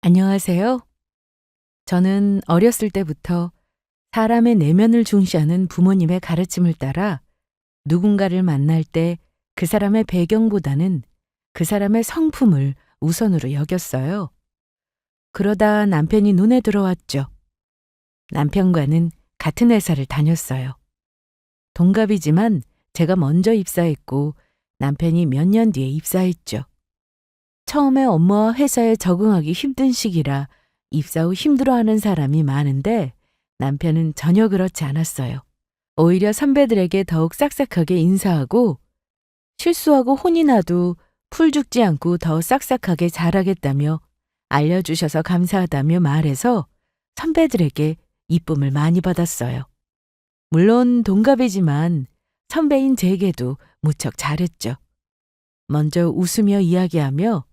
안녕하세요. 저는 어렸을 때부터 사람의 내면을 중시하는 부모님의 가르침을 따라 누군가를 만날 때 그 사람의 배경보다는 그 사람의 성품을 우선으로 여겼어요. 그러다 남편이 눈에 들어왔죠. 남편과는 같은 회사를 다녔어요. 동갑이지만 제가 먼저 입사했고 남편이 몇 년 뒤에 입사했죠. 처음에 업무와 회사에 적응하기 힘든 시기라 입사 후 힘들어하는 사람이 많은데 남편은 전혀 그렇지 않았어요. 오히려 선배들에게 더욱 싹싹하게 인사하고 실수하고 혼이 나도 풀 죽지 않고 더 싹싹하게 잘하겠다며 알려주셔서 감사하다며 말해서 선배들에게 이쁨을 많이 받았어요. 물론 동갑이지만 선배인 제게도 무척 잘했죠. 먼저 웃으며 이야기하며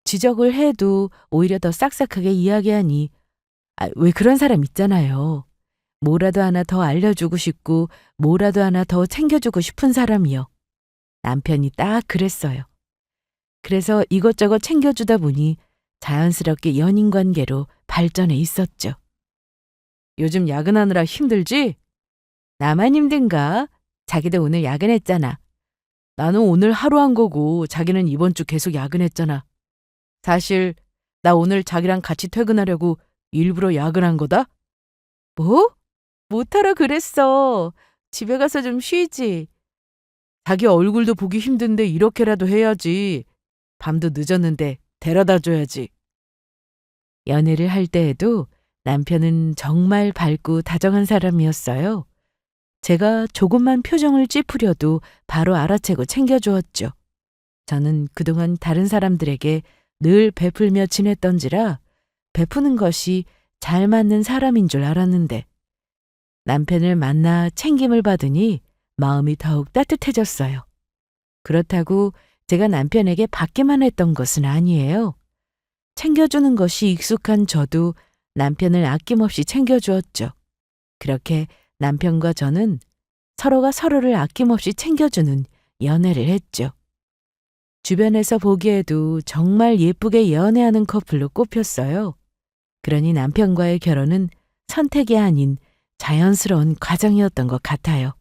지적을 해도 오히려 더 싹싹하게 이야기하니 왜 그런 사람 있잖아요. 뭐라도 하나 더 알려주고 싶고 뭐라도 하나 더 챙겨주고 싶은 사람이요. 남편이 딱 그랬어요. 그래서 이것저것 챙겨주다 보니 자연스럽게 연인 관계로 발전해 있었죠. 요즘 야근하느라 힘들지? 나만 힘든가? 자기도 오늘 야근했잖아. 나는 오늘 하루 한 거고 자기는 이번 주 계속 야근했잖아. 사실 나 오늘 자기랑 같이 퇴근하려고 일부러 야근한 거다? 뭐? 못하라 그랬어. 집에 가서 좀 쉬지. 자기 얼굴도 보기 힘든데 이렇게라도 해야지. 밤도 늦었는데 데려다 줘야지. 연애를 할 때에도 남편은 정말 밝고 다정한 사람이었어요. 제가 조금만 표정을 찌푸려도 바로 알아채고 챙겨주었죠. 저는 그동안 다른 사람들에게 늘 베풀며 지냈던지라 베푸는 것이 잘 맞는 사람인 줄 알았는데 남편을 만나 챙김을 받으니 마음이 더욱 따뜻해졌어요. 그렇다고 제가 남편에게 받기만 했던 것은 아니에요. 챙겨주는 것이 익숙한 저도 남편을 아낌없이 챙겨주었죠. 그렇게 남편과 저는 서로가 서로를 아낌없이 챙겨주는 연애를 했죠. 주변에서 보기에도 정말 예쁘게 연애하는 커플로 꼽혔어요. 그러니 남편과의 결혼은 선택이 아닌 자연스러운 과정이었던 것 같아요.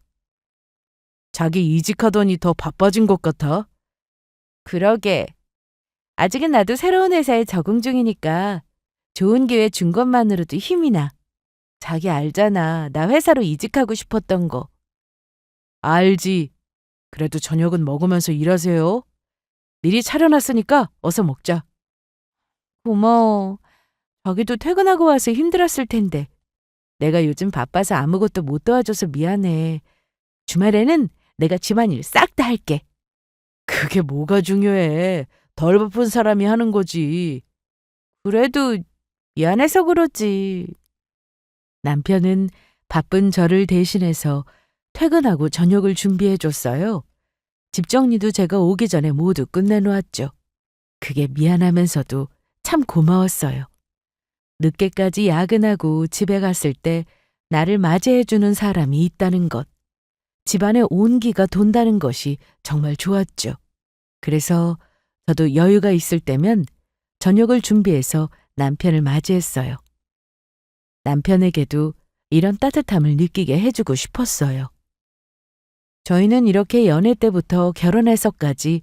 자기 이직하더니 더 바빠진 것 같아. 그러게. 아직은 나도 새로운 회사에 적응 중이니까 좋은 기회 준 것만으로도 힘이 나. 자기 알잖아. 나 회사로 이직하고 싶었던 거. 알지. 그래도 저녁은 먹으면서 일하세요. 미리 차려놨으니까 어서 먹자. 고마워. 자기도 퇴근하고 와서 힘들었을 텐데. 내가 요즘 바빠서 아무것도 못 도와줘서 미안해. 주말에는 내가 집안일 싹 다 할게. 그게 뭐가 중요해. 덜 바쁜 사람이 하는 거지. 그래도 미안해서 그러지. 남편은 바쁜 저를 대신해서 퇴근하고 저녁을 준비해 줬어요. 집 정리도 제가 오기 전에 모두 끝내놓았죠. 그게 미안하면서도 참 고마웠어요. 늦게까지 야근하고 집에 갔을 때 나를 맞이해주는 사람이 있다는 것. 집안에 온기가 돈다는 것이 정말 좋았죠. 그래서 저도 여유가 있을 때면 저녁을 준비해서 남편을 맞이했어요. 남편에게도 이런 따뜻함을 느끼게 해주고 싶었어요. 저희는 이렇게 연애 때부터 결혼해서까지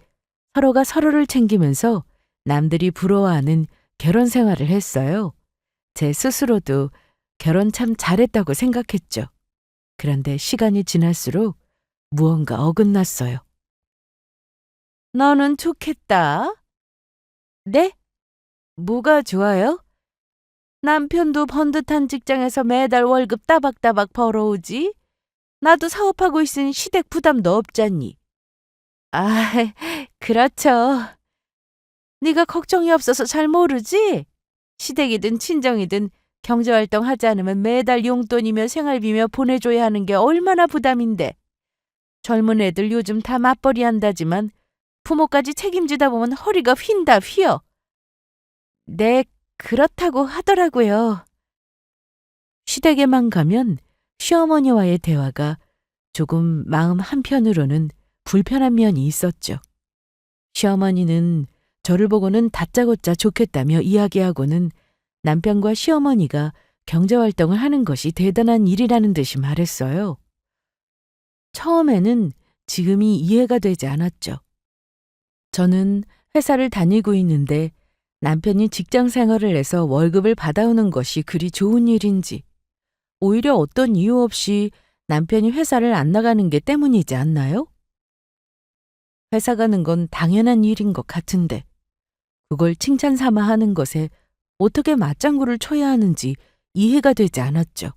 서로가 서로를 챙기면서 남들이 부러워하는 결혼 생활을 했어요. 제 스스로도 결혼 참 잘했다고 생각했죠. 그런데 시간이 지날수록 무언가 어긋났어요. 너는 좋겠다. 네? 뭐가 좋아요? 남편도 번듯한 직장에서 매달 월급 따박따박 벌어오지. 나도 사업하고 있으니 시댁 부담도 없잖니. 아, 그렇죠. 네가 걱정이 없어서 잘 모르지? 시댁이든 친정이든 경제활동 하지 않으면 매달 용돈이며 생활비며 보내줘야 하는 게 얼마나 부담인데. 젊은 애들 요즘 다 맞벌이 한다지만 부모까지 책임지다 보면 허리가 휜다 휘어. 네, 그렇다고 하더라고요. 시댁에만 가면 시어머니와의 대화가 조금 마음 한편으로는 불편한 면이 있었죠. 시어머니는 저를 보고는 다짜고짜 좋겠다며 이야기하고는 남편과 시어머니가 경제활동을 하는 것이 대단한 일이라는 듯이 말했어요. 처음에는 지금이 이해가 되지 않았죠. 저는 회사를 다니고 있는데 남편이 직장 생활을 해서 월급을 받아오는 것이 그리 좋은 일인지, 오히려 어떤 이유 없이 남편이 회사를 안 나가는 게 때문이지 않나요? 회사 가는 건 당연한 일인 것 같은데 그걸 칭찬 삼아 하는 것에 어떻게 맞장구를 쳐야 하는지 이해가 되지 않았죠.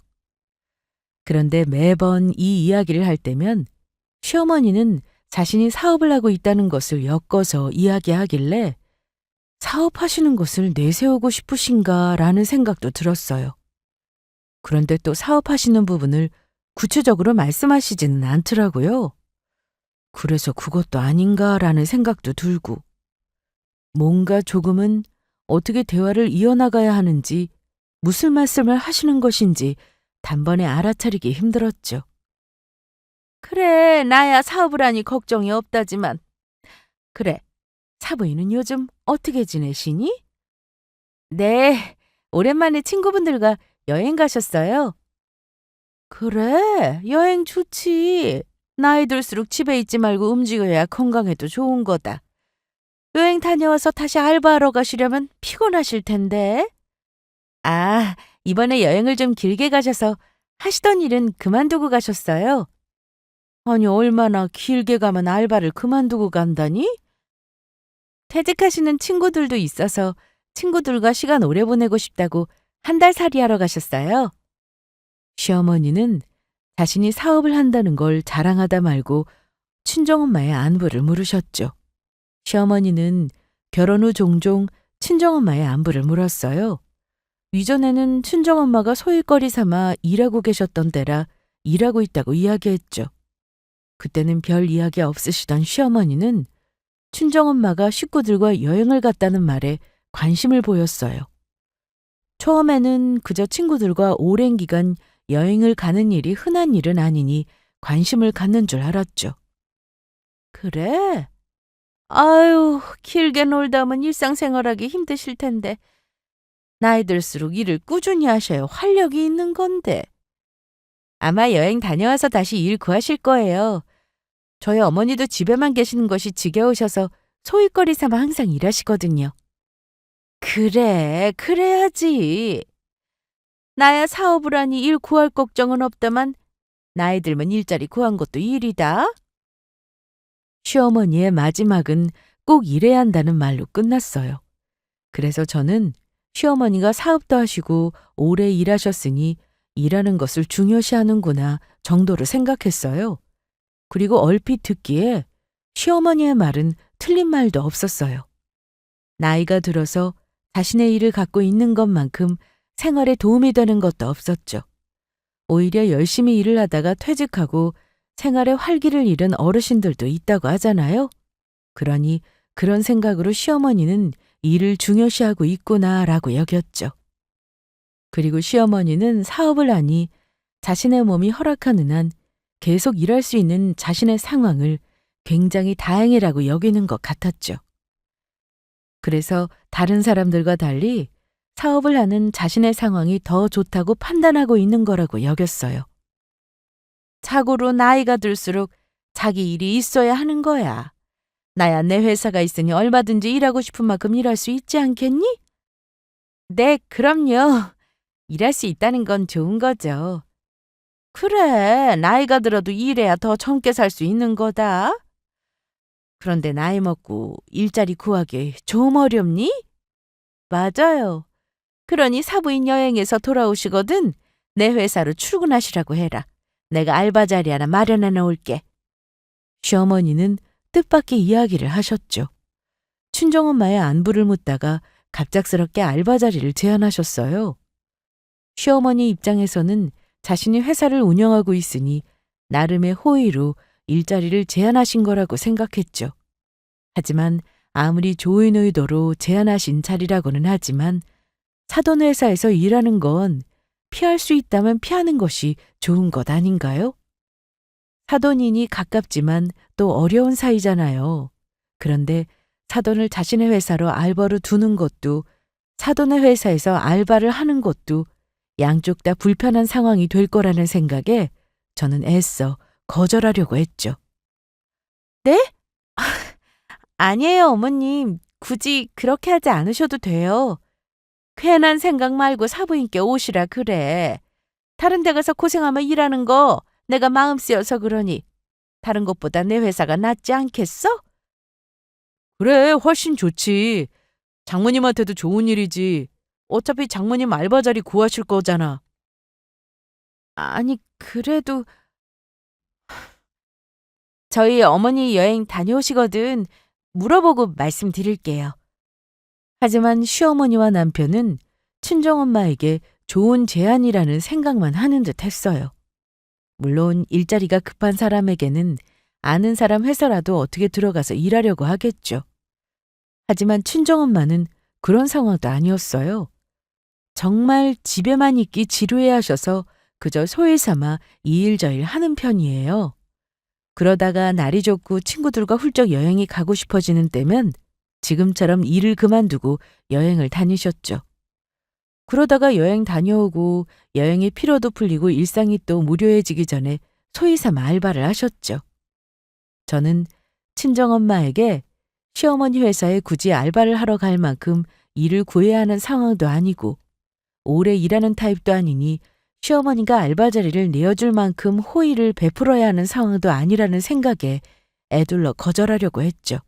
그런데 매번 이 이야기를 할 때면 시어머니는 자신이 사업을 하고 있다는 것을 엮어서 이야기하길래 사업하시는 것을 내세우고 싶으신가 라는 생각도 들었어요. 그런데 또 사업하시는 부분을 구체적으로 말씀하시지는 않더라고요. 그래서 그것도 아닌가라는 생각도 들고, 뭔가 조금은 어떻게 대화를 이어나가야 하는지, 무슨 말씀을 하시는 것인지 단번에 알아차리기 힘들었죠. 그래, 나야 사업을 하니 걱정이 없다지만. 그래, 사부인은 요즘 어떻게 지내시니? 네, 오랜만에 친구분들과 여행 가셨어요. 그래, 여행 좋지. 나이 들수록 집에 있지 말고 움직여야 건강에도 좋은 거다. 여행 다녀와서 다시 알바하러 가시려면 피곤하실 텐데. 아, 이번에 여행을 좀 길게 가셔서 하시던 일은 그만두고 가셨어요? 아니, 얼마나 길게 가면 알바를 그만두고 간다니? 퇴직하시는 친구들도 있어서 친구들과 시간 오래 보내고 싶다고 한 달 살이 하러 가셨어요. 시어머니는 자신이 사업을 한다는 걸 자랑하다 말고 친정엄마의 안부를 물으셨죠. 시어머니는 결혼 후 종종 친정엄마의 안부를 물었어요. 이전에는 친정엄마가 소일거리 삼아 일하고 계셨던 때라 일하고 있다고 이야기했죠. 그때는 별 이야기 없으시던 시어머니는 친정엄마가 식구들과 여행을 갔다는 말에 관심을 보였어요. 처음에는 그저 친구들과 오랜 기간 여행을 가는 일이 흔한 일은 아니니 관심을 갖는 줄 알았죠. 그래? 아유, 길게 놀다 오면 일상생활하기 힘드실 텐데. 나이 들수록 일을 꾸준히 하셔야 활력이 있는 건데. 아마 여행 다녀와서 다시 일 구하실 거예요. 저희 어머니도 집에만 계시는 것이 지겨우셔서 소일거리 삼아 항상 일하시거든요. 그래, 그래야지. 나야 사업을 하니 일 구할 걱정은 없다만 나이 들면 일자리 구한 것도 일이다. 시어머니의 마지막은 꼭 일해야 한다는 말로 끝났어요. 그래서 저는 시어머니가 사업도 하시고 오래 일하셨으니 일하는 것을 중요시하는구나 정도로 생각했어요. 그리고 얼핏 듣기에 시어머니의 말은 틀린 말도 없었어요. 나이가 들어서 자신의 일을 갖고 있는 것만큼 생활에 도움이 되는 것도 없었죠. 오히려 열심히 일을 하다가 퇴직하고 생활에 활기를 잃은 어르신들도 있다고 하잖아요. 그러니 그런 생각으로 시어머니는 일을 중요시하고 있구나라고 여겼죠. 그리고 시어머니는 사업을 하니 자신의 몸이 허락하는 한 계속 일할 수 있는 자신의 상황을 굉장히 다행이라고 여기는 것 같았죠. 그래서 다른 사람들과 달리 사업을 하는 자신의 상황이 더 좋다고 판단하고 있는 거라고 여겼어요. 자고로 나이가 들수록 자기 일이 있어야 하는 거야. 나야 내 회사가 있으니 얼마든지 일하고 싶은 만큼 일할 수 있지 않겠니? 네, 그럼요. 일할 수 있다는 건 좋은 거죠. 그래, 나이가 들어도 일해야 더 젊게 살 수 있는 거다. 그런데 나이 먹고 일자리 구하기 좀 어렵니? 맞아요. 그러니 사부인 여행에서 돌아오시거든 내 회사로 출근하시라고 해라. 내가 알바 자리 하나 마련해 놓을게. 시어머니는 뜻밖의 이야기를 하셨죠. 친정엄마의 안부를 묻다가 갑작스럽게 알바 자리를 제안하셨어요. 시어머니 입장에서는 자신이 회사를 운영하고 있으니 나름의 호의로 일자리를 제안하신 거라고 생각했죠. 하지만 아무리 좋은 의도로 제안하신 자리라고는 하지만 사돈 회사에서 일하는 건 피할 수 있다면 피하는 것이 좋은 것 아닌가요? 사돈이니 가깝지만 또 어려운 사이잖아요. 그런데 사돈을 자신의 회사로 알바로 두는 것도 사돈의 회사에서 알바를 하는 것도 양쪽 다 불편한 상황이 될 거라는 생각에 저는 애써 거절하려고 했죠. 네? 아니에요, 어머님. 굳이 그렇게 하지 않으셔도 돼요. 괜한 생각 말고 사부인께 오시라 그래. 다른 데 가서 고생하며 일하는 거 내가 마음 쓰여서 그러니 다른 것보다 내 회사가 낫지 않겠어? 그래, 훨씬 좋지. 장모님한테도 좋은 일이지. 어차피 장모님 알바 자리 구하실 거잖아. 아니, 그래도 저희 어머니 여행 다녀오시거든 물어보고 말씀드릴게요. 하지만 시어머니와 남편은 친정엄마에게 좋은 제안이라는 생각만 하는 듯 했어요. 물론 일자리가 급한 사람에게는 아는 사람 회사라도 어떻게 들어가서 일하려고 하겠죠. 하지만 친정엄마는 그런 상황도 아니었어요. 정말 집에만 있기 지루해 하셔서 그저 소일 삼아 이 일 저 일 하는 편이에요. 그러다가 날이 좋고 친구들과 훌쩍 여행이 가고 싶어지는 때면 지금처럼 일을 그만두고 여행을 다니셨죠. 그러다가 여행 다녀오고 여행의 피로도 풀리고 일상이 또 무료해지기 전에 소위 삼아 알바를 하셨죠. 저는 친정엄마에게 시어머니 회사에 굳이 알바를 하러 갈 만큼 일을 구해야 하는 상황도 아니고 오래 일하는 타입도 아니니 시어머니가 알바 자리를 내어줄 만큼 호의를 베풀어야 하는 상황도 아니라는 생각에 애둘러 거절하려고 했죠.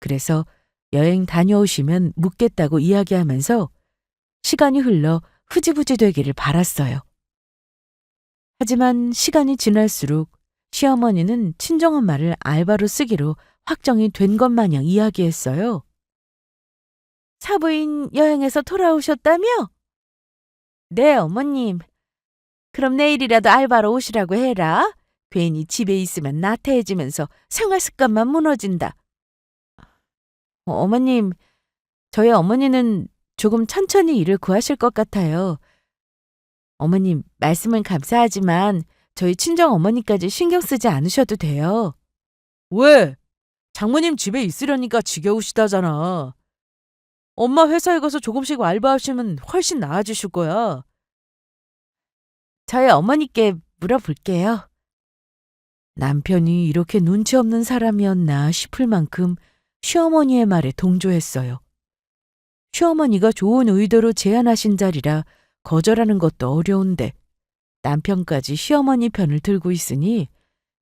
그래서 여행 다녀오시면 묻겠다고 이야기하면서 시간이 흘러 흐지부지 되기를 바랐어요. 하지만 시간이 지날수록 시어머니는 친정엄마를 알바로 쓰기로 확정이 된 것 마냥 이야기했어요. 사부인 여행에서 돌아오셨다며? 네, 어머님. 그럼 내일이라도 알바로 오시라고 해라. 괜히 집에 있으면 나태해지면서 생활 습관만 무너진다. 어머님, 저희 어머니는 조금 천천히 일을 구하실 것 같아요. 어머님, 말씀은 감사하지만 저희 친정 어머니까지 신경 쓰지 않으셔도 돼요. 왜? 장모님 집에 있으려니까 지겨우시다잖아. 엄마 회사에 가서 조금씩 알바하시면 훨씬 나아지실 거야. 저희 어머니께 물어볼게요. 남편이 이렇게 눈치 없는 사람이었나 싶을 만큼 시어머니의 말에 동조했어요. 시어머니가 좋은 의도로 제안하신 자리라 거절하는 것도 어려운데 남편까지 시어머니 편을 들고 있으니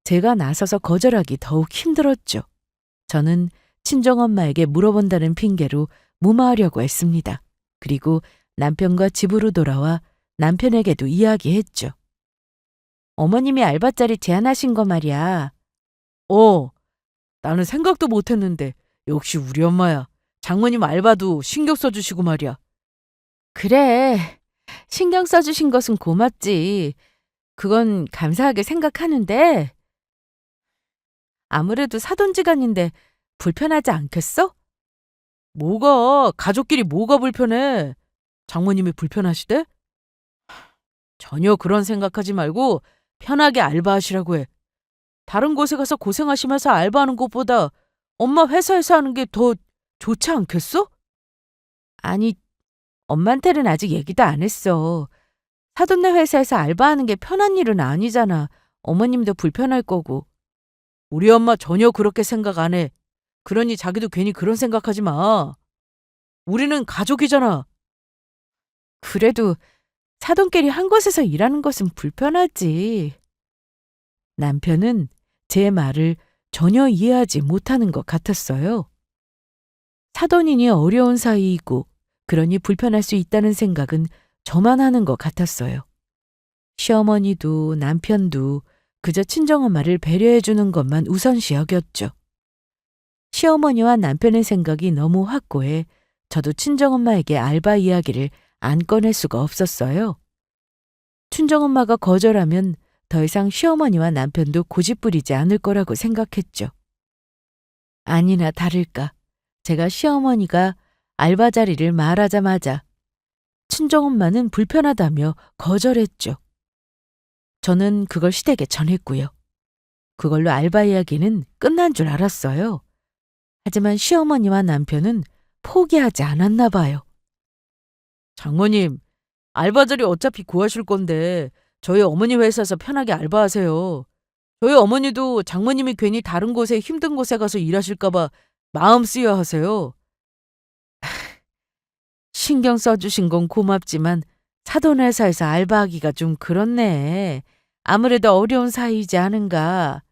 제가 나서서 거절하기 더욱 힘들었죠. 저는 친정엄마에게 물어본다는 핑계로 무마하려고 했습니다. 그리고 남편과 집으로 돌아와 남편에게도 이야기했죠. 어머님이 알바자리 제안하신 거 말이야. 나는 생각도 못했는데 역시 우리 엄마야. 장모님 알바도 신경 써주시고 말이야. 그래, 신경 써주신 것은 고맙지. 그건 감사하게 생각하는데 아무래도 사돈지간인데 불편하지 않겠어? 가족끼리 뭐가 불편해? 장모님이 불편하시대? 전혀 그런 생각하지 말고 편하게 알바하시라고 해. 다른 곳에 가서 고생하시면서 알바하는 것보다 엄마 회사에서 하는 게 더 좋지 않겠어? 아니, 엄마한테는 아직 얘기도 안 했어. 사돈네 회사에서 알바하는 게 편한 일은 아니잖아. 어머님도 불편할 거고. 우리 엄마 전혀 그렇게 생각 안 해. 그러니 자기도 괜히 그런 생각하지 마. 우리는 가족이잖아. 그래도 사돈끼리 한 곳에서 일하는 것은 불편하지. 남편은 제 말을 전혀 이해하지 못하는 것 같았어요. 사돈이니 어려운 사이이고 그러니 불편할 수 있다는 생각은 저만 하는 것 같았어요. 시어머니도 남편도 그저 친정엄마를 배려해 주는 것만 우선시 여겼죠. 시어머니와 남편의 생각이 너무 확고해 저도 친정엄마에게 알바 이야기를 안 꺼낼 수가 없었어요. 친정엄마가 거절하면 더 이상 시어머니와 남편도 고집부리지 않을 거라고 생각했죠. 아니나 다를까 제가 시어머니가 알바 자리를 말하자마자 친정엄마는 불편하다며 거절했죠. 저는 그걸 시댁에 전했고요. 그걸로 알바 이야기는 끝난 줄 알았어요. 하지만 시어머니와 남편은 포기하지 않았나 봐요. 장모님, 알바 자리 어차피 구하실 건데 저희 어머니 회사에서 편하게 알바하세요. 저희 어머니도 장모님이 괜히 다른 곳에 힘든 곳에 가서 일하실까 봐 마음 쓰여 하세요. 신경 써주신 건 고맙지만 사돈 회사에서 알바하기가 좀 그렇네. 아무래도 어려운 사이이지 않은가.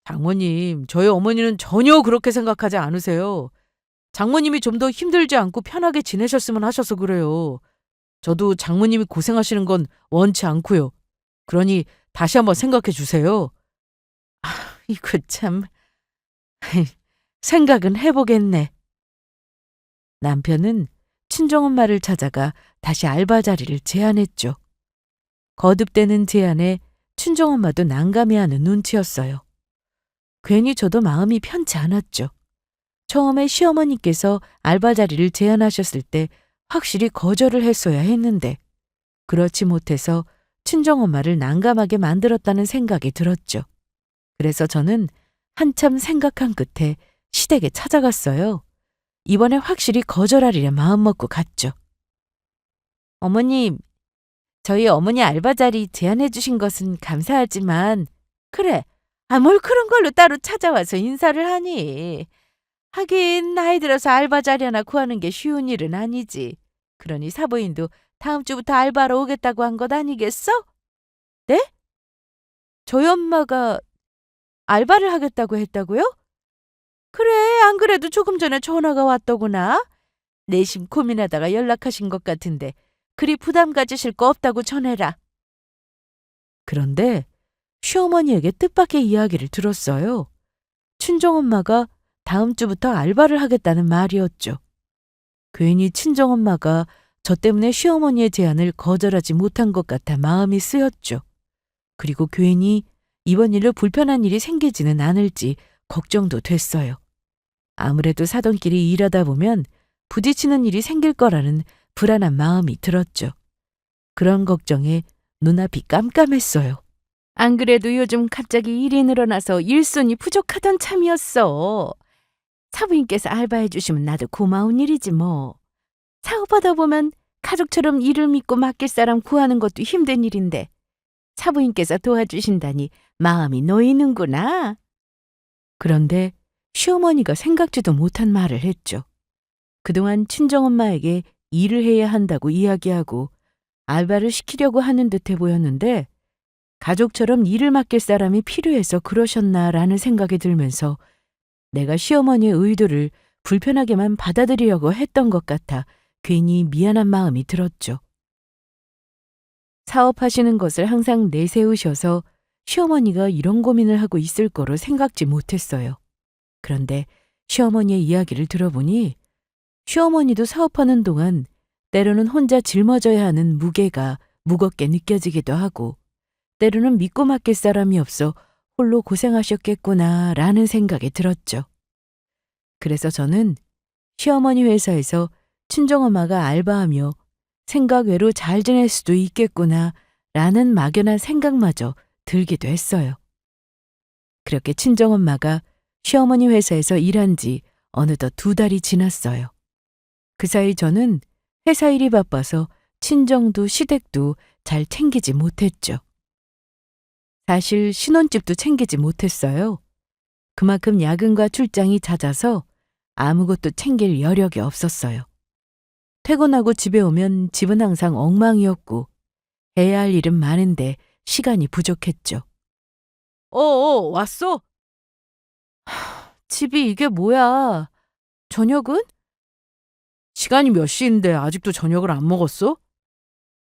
장모님, 저희 어머니는 전혀 그렇게 생각하지 않으세요. 장모님이 좀 더 힘들지 않고 편하게 지내셨으면 하셔서 그래요. 저도 장모님이 고생하시는 건 원치 않고요. 그러니 다시 한번 생각해 주세요. 이거 참, 생각은 해보겠네. 남편은 친정엄마를 찾아가 다시 알바 자리를 제안했죠. 거듭되는 제안에 친정엄마도 난감해하는 눈치였어요. 괜히 저도 마음이 편치 않았죠. 처음에 시어머니께서 알바 자리를 제안하셨을 때 확실히 거절을 했어야 했는데 그렇지 못해서 친정엄마를 난감하게 만들었다는 생각이 들었죠. 그래서 저는 한참 생각한 끝에 시댁에 찾아갔어요. 이번에 확실히 거절하리라 마음먹고 갔죠. 어머님, 저희 어머니 알바 자리 제안해 주신 것은 감사하지만 그래, 뭘 그런 걸로 따로 찾아와서 인사를 하니. 하긴 나이 들어서 알바 자리 하나 구하는 게 쉬운 일은 아니지. 그러니 사부인도 다음 주부터 알바로 오겠다고 한 것 아니겠어? 네? 저희 엄마가 알바를 하겠다고 했다고요? 그래, 안 그래도 조금 전에 전화가 왔더구나. 내심 고민하다가 연락하신 것 같은데 그리 부담 가지실 거 없다고 전해라. 그런데 시어머니에게 뜻밖의 이야기를 들었어요. 친정엄마가 다음 주부터 알바를 하겠다는 말이었죠. 괜히 친정엄마가 저 때문에 시어머니의 제안을 거절하지 못한 것 같아 마음이 쓰였죠. 그리고 괜히 이번 일로 불편한 일이 생기지는 않을지 걱정도 됐어요. 아무래도 사돈끼리 일하다 보면 부딪히는 일이 생길 거라는 불안한 마음이 들었죠. 그런 걱정에 눈앞이 깜깜했어요. 안 그래도 요즘 갑자기 일이 늘어나서 일손이 부족하던 참이었어. 사부인께서 알바해 주시면 나도 고마운 일이지 뭐. 사업하다 보면 가족처럼 일을 믿고 맡길 사람 구하는 것도 힘든 일인데 사부인께서 도와주신다니 마음이 놓이는구나. 그런데 시어머니가 생각지도 못한 말을 했죠. 그동안 친정엄마에게 일을 해야 한다고 이야기하고 알바를 시키려고 하는 듯해 보였는데 가족처럼 일을 맡길 사람이 필요해서 그러셨나라는 생각이 들면서 내가 시어머니의 의도를 불편하게만 받아들이려고 했던 것 같아 괜히 미안한 마음이 들었죠. 사업하시는 것을 항상 내세우셔서 시어머니가 이런 고민을 하고 있을 거로 생각지 못했어요. 그런데 시어머니의 이야기를 들어보니 시어머니도 사업하는 동안 때로는 혼자 짊어져야 하는 무게가 무겁게 느껴지기도 하고 때로는 믿고 맡길 사람이 없어 홀로 고생하셨겠구나라는 생각이 들었죠. 그래서 저는 시어머니 회사에서 친정엄마가 알바하며 생각 외로 잘 지낼 수도 있겠구나라는 막연한 생각마저 들기도 했어요. 그렇게 친정엄마가 시어머니 회사에서 일한 지 어느덧 2달이 지났어요. 그 사이 저는 회사 일이 바빠서 친정도 시댁도 잘 챙기지 못했죠. 사실 신혼집도 챙기지 못했어요. 그만큼 야근과 출장이 잦아서 아무것도 챙길 여력이 없었어요. 퇴근하고 집에 오면 집은 항상 엉망이었고 해야 할 일은 많은데 시간이 부족했죠. 왔어? 집이 이게 뭐야? 저녁은? 시간이 몇 시인데 아직도 저녁을 안 먹었어?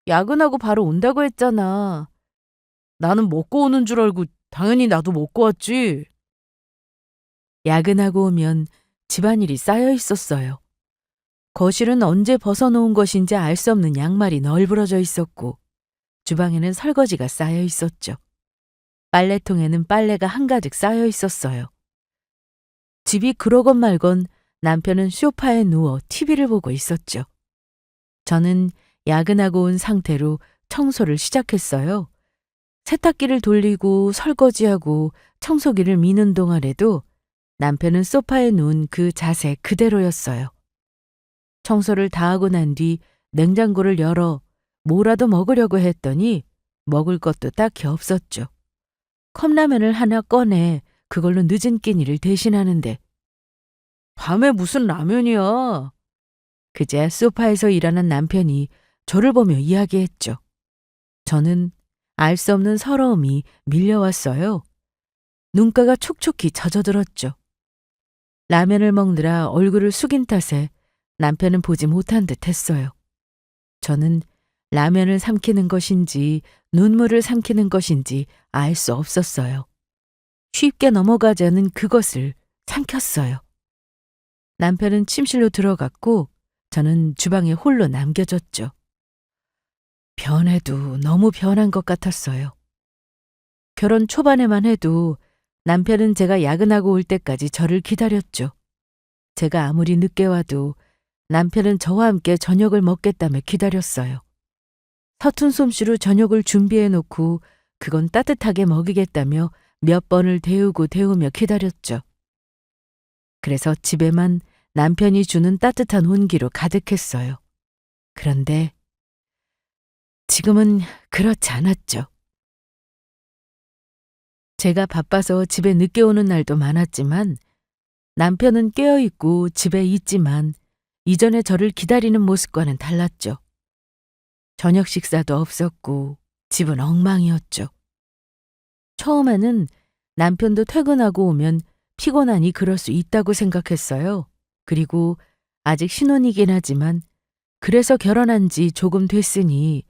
야근하고 바로 온다고 했잖아. 나는 먹고 오는 줄 알고 당연히 나도 먹고 왔지. 야근하고 오면 집안일이 쌓여 있었어요. 거실은 언제 벗어놓은 것인지 알 수 없는 양말이 널브러져 있었고 주방에는 설거지가 쌓여 있었죠. 빨래통에는 빨래가 한가득 쌓여 있었어요. 집이 그러건 말건 남편은 소파에 누워 TV를 보고 있었죠. 저는 야근하고 온 상태로 청소를 시작했어요. 세탁기를 돌리고 설거지하고 청소기를 미는 동안에도 남편은 소파에 누운 그 자세 그대로였어요. 청소를 다 하고 난 뒤 냉장고를 열어 뭐라도 먹으려고 했더니 먹을 것도 딱히 없었죠. 컵라면을 하나 꺼내 그걸로 늦은 끼니를 대신하는데 밤에 무슨 라면이야? 그제야 소파에서 일어난 남편이 저를 보며 이야기했죠. 저는 알 수 없는 서러움이 밀려왔어요. 눈가가 촉촉히 젖어들었죠. 라면을 먹느라 얼굴을 숙인 탓에 남편은 보지 못한 듯 했어요. 저는 라면을 삼키는 것인지 눈물을 삼키는 것인지 알 수 없었어요. 쉽게 넘어가자는 그것을 삼켰어요. 남편은 침실로 들어갔고 저는 주방에 홀로 남겨졌죠. 변해도 너무 변한 것 같았어요. 결혼 초반에만 해도 남편은 제가 야근하고 올 때까지 저를 기다렸죠. 제가 아무리 늦게 와도 남편은 저와 함께 저녁을 먹겠다며 기다렸어요. 서툰 솜씨로 저녁을 준비해 놓고 그건 따뜻하게 먹이겠다며 몇 번을 데우며 기다렸죠. 그래서 집에만 남편이 주는 따뜻한 온기로 가득했어요. 그런데 지금은 그렇지 않았죠. 제가 바빠서 집에 늦게 오는 날도 많았지만 남편은 깨어있고 집에 있지만 이전에 저를 기다리는 모습과는 달랐죠. 저녁 식사도 없었고 집은 엉망이었죠. 처음에는 남편도 퇴근하고 오면 피곤하니 그럴 수 있다고 생각했어요. 그리고 아직 신혼이긴 하지만 그래서 결혼한 지 조금 됐으니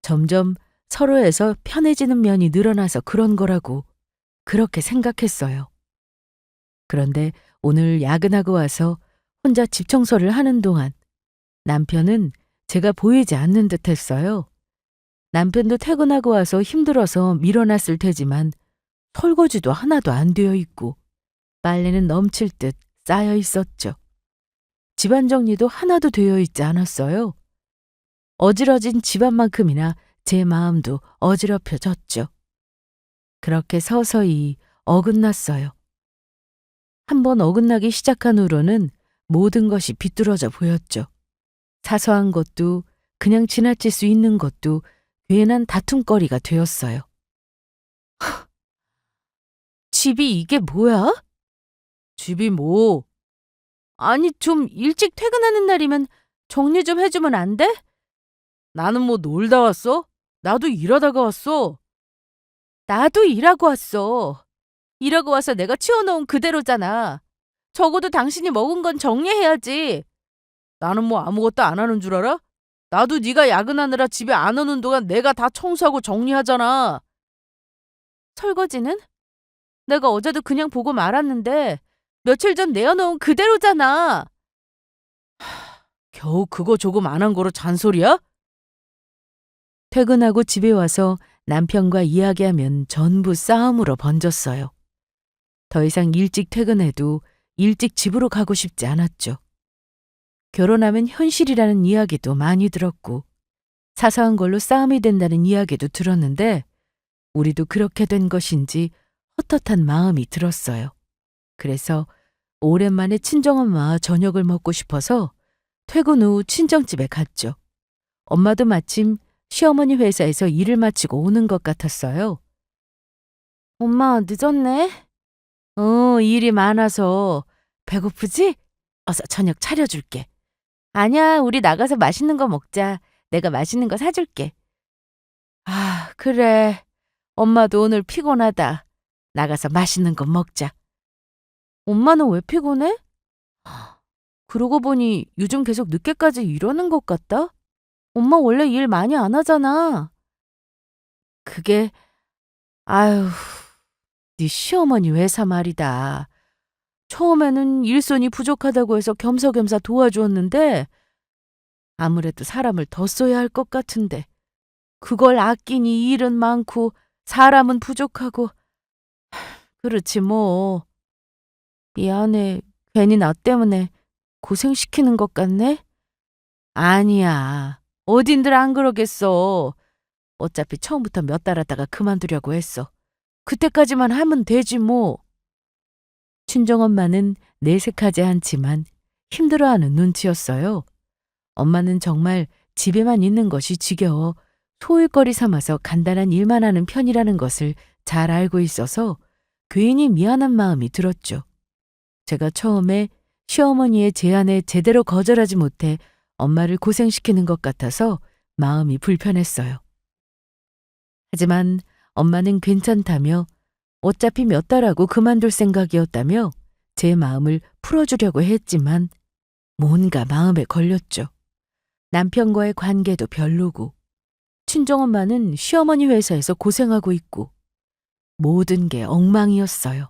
점점 서로에서 편해지는 면이 늘어나서 그런 거라고 그렇게 생각했어요. 그런데 오늘 야근하고 와서 혼자 집 청소를 하는 동안 남편은 제가 보이지 않는 듯 했어요. 남편도 퇴근하고 와서 힘들어서 밀어놨을 테지만 설거지도 하나도 안 되어 있고 빨래는 넘칠 듯 쌓여 있었죠. 집안 정리도 하나도 되어 있지 않았어요. 어지러진 집안만큼이나 제 마음도 어지럽혀졌죠. 그렇게 서서히 어긋났어요. 한번 어긋나기 시작한 후로는 모든 것이 비뚤어져 보였죠. 사소한 것도 그냥 지나칠 수 있는 것도 괜한 다툼거리가 되었어요. 집이 이게 뭐야? 집이 뭐? 아니 좀 일찍 퇴근하는 날이면 정리 좀 해주면 안 돼? 나는 뭐 놀다 왔어? 나도 일하다가 왔어. 나도 일하고 왔어. 일하고 와서 내가 치워놓은 그대로잖아. 적어도 당신이 먹은 건 정리해야지. 나는 뭐 아무것도 안 하는 줄 알아? 나도 네가 야근하느라 집에 안 오는 동안 내가 다 청소하고 정리하잖아. 설거지는? 내가 어제도 그냥 보고 말았는데 며칠 전 내어놓은 그대로잖아. 겨우 그거 조금 안 한 거로 잔소리야? 퇴근하고 집에 와서 남편과 이야기하면 전부 싸움으로 번졌어요. 더 이상 일찍 퇴근해도 일찍 집으로 가고 싶지 않았죠. 결혼하면 현실이라는 이야기도 많이 들었고 사소한 걸로 싸움이 된다는 이야기도 들었는데 우리도 그렇게 된 것인지 헛헛한 마음이 들었어요. 그래서 오랜만에 친정엄마 저녁을 먹고 싶어서 퇴근 후 친정집에 갔죠. 엄마도 마침 시어머니 회사에서 일을 마치고 오는 것 같았어요. 엄마 늦었네? 일이 많아서. 배고프지? 어서 저녁 차려줄게. 아니야, 우리 나가서 맛있는 거 먹자. 내가 맛있는 거 사줄게. 아, 그래. 엄마도 오늘 피곤하다. 나가서 맛있는 거 먹자. 엄마는 왜 피곤해? 그러고 보니 요즘 계속 늦게까지 이러는 것 같다? 엄마 원래 일 많이 안 하잖아. 그게, 아유, 네 시어머니 회사 말이다. 처음에는 일손이 부족하다고 해서 겸사겸사 도와주었는데 아무래도 사람을 더 써야 할 것 같은데 그걸 아끼니 일은 많고 사람은 부족하고 그렇지 뭐. 미안해. 괜히 나 때문에 고생시키는 것 같네? 아니야. 어딘들 안 그러겠어. 어차피 처음부터 몇 달 하다가 그만두려고 했어. 그때까지만 하면 되지 뭐. 친정엄마는 내색하지 않지만 힘들어하는 눈치였어요. 엄마는 정말 집에만 있는 것이 지겨워 소일거리 삼아서 간단한 일만 하는 편이라는 것을 잘 알고 있어서 괜히 미안한 마음이 들었죠. 제가 처음에 시어머니의 제안에 제대로 거절하지 못해 엄마를 고생시키는 것 같아서 마음이 불편했어요. 하지만 엄마는 괜찮다며 어차피 몇 달 하고 그만둘 생각이었다며 제 마음을 풀어주려고 했지만 뭔가 마음에 걸렸죠. 남편과의 관계도 별로고 친정엄마는 시어머니 회사에서 고생하고 있고 모든 게 엉망이었어요.